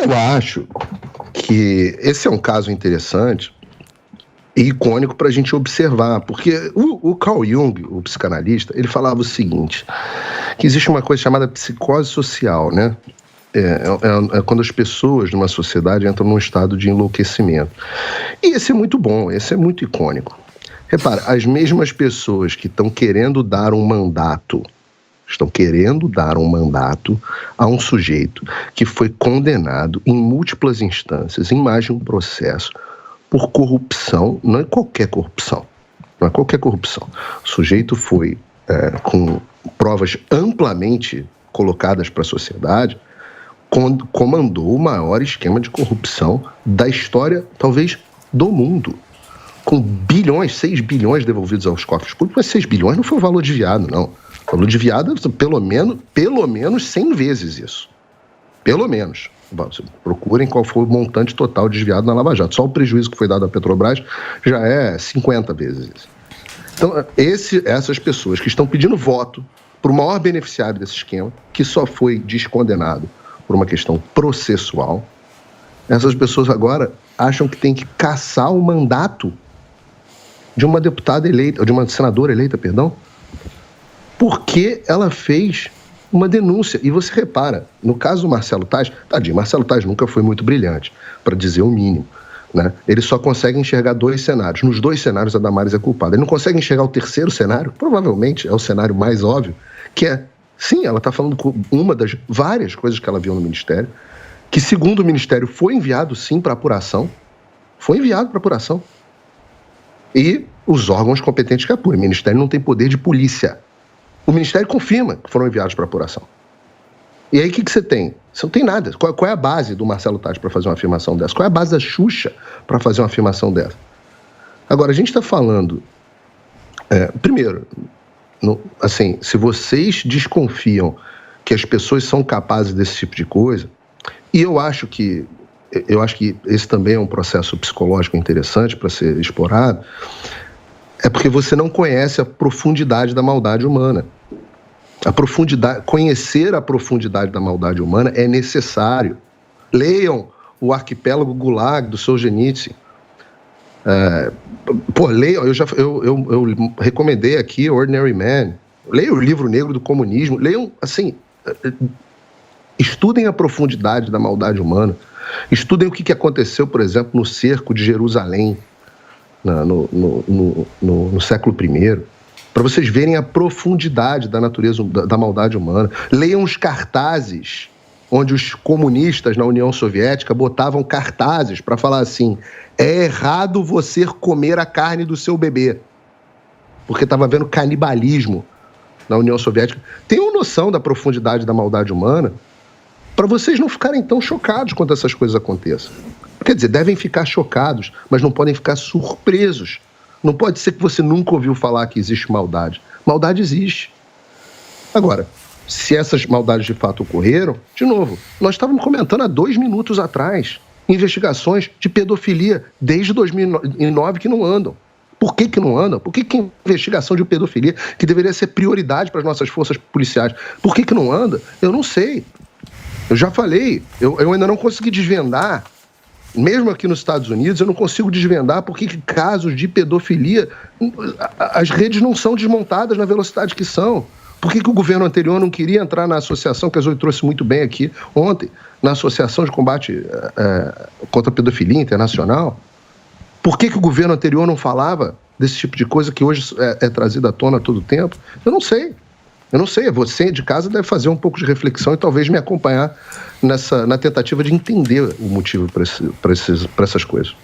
Eu acho que esse é um caso interessante e icônico para a gente observar, porque o Carl Jung, o psicanalista, ele falava o seguinte, que existe uma coisa chamada psicose social, né? É quando as pessoas numa sociedade entram num estado de enlouquecimento. E esse é muito bom, esse é muito icônico. Repara, as mesmas pessoas que estão querendo dar um mandato a um sujeito que foi condenado em múltiplas instâncias, em mais de um processo, por corrupção, não é qualquer corrupção. O sujeito foi, com provas amplamente colocadas para a sociedade, comandou o maior esquema de corrupção da história, talvez, do mundo. Com 6 bilhões devolvidos aos cofres públicos, mas 6 bilhões não foi o valor desviado, não. O valor desviado é pelo menos 100 vezes isso. Pelo menos. Procurem qual foi o montante total desviado na Lava Jato. Só o prejuízo que foi dado à Petrobras já é 50 vezes isso. Então, essas pessoas que estão pedindo voto para o maior beneficiário desse esquema, que só foi descondenado por uma questão processual, essas pessoas agora acham que tem que caçar o mandato de uma deputada eleita, de uma senadora eleita, porque ela fez uma denúncia. E você repara, no caso do Marcelo Taz, Marcelo Taz nunca foi muito brilhante, para dizer o mínimo, né? Ele só consegue enxergar 2 cenários. Nos 2 cenários, a Damares é culpada. Ele não consegue enxergar o terceiro cenário, provavelmente é o cenário mais óbvio, que é, sim, ela está falando com uma das várias coisas que ela viu no Ministério, que, segundo o Ministério, foi enviado, sim, para apuração. Foi enviado para apuração. E os órgãos competentes que apuram. O Ministério não tem poder de polícia. O Ministério confirma que foram enviados para apuração. E aí o que você tem? Você não tem nada. Qual é a base do Marcelo Taz para fazer uma afirmação dessa? Qual é a base da Xuxa para fazer uma afirmação dessa? Agora, a gente está falando... primeiro, assim, se vocês desconfiam que as pessoas são capazes desse tipo de coisa, e eu acho que esse também é um processo psicológico interessante para ser explorado, é porque você não conhece a profundidade da maldade humana. Conhecer a profundidade da maldade humana é necessário. Leiam o Arquipélago Gulag, do Solzhenitsyn. Leiam, eu recomendei aqui Ordinary Man. Leiam o Livro Negro do Comunismo. Leiam, assim, estudem a profundidade da maldade humana. Estudem o que aconteceu, por exemplo, no cerco de Jerusalém, no século I, para vocês verem a profundidade da natureza da maldade humana. Leiam os cartazes, onde os comunistas na União Soviética botavam cartazes para falar assim: é errado você comer a carne do seu bebê, porque estava havendo canibalismo na União Soviética. Tenham noção da profundidade da maldade humana para vocês não ficarem tão chocados quando essas coisas aconteçam. Quer dizer, devem ficar chocados, mas não podem ficar surpresos. Não pode ser que você nunca ouviu falar que existe maldade. Maldade existe. Agora, se essas maldades de fato ocorreram, de novo, nós estávamos comentando há 2 minutos atrás investigações de pedofilia desde 2009 que não andam. Por que não andam? Por que investigação de pedofilia, que deveria ser prioridade para as nossas forças policiais, por que não anda? Eu não sei. Eu já falei, eu ainda não consegui desvendar, mesmo aqui nos Estados Unidos, eu não consigo desvendar por que casos de pedofilia, as redes não são desmontadas na velocidade que são. Por que o governo anterior não queria entrar na associação, que a Zoe trouxe muito bem aqui ontem, na Associação de Combate contra a Pedofilia Internacional? Por que o governo anterior não falava desse tipo de coisa que hoje é trazida à tona a todo tempo? Eu não sei. Você de casa deve fazer um pouco de reflexão e talvez me acompanhar na tentativa de entender o motivo para essas coisas.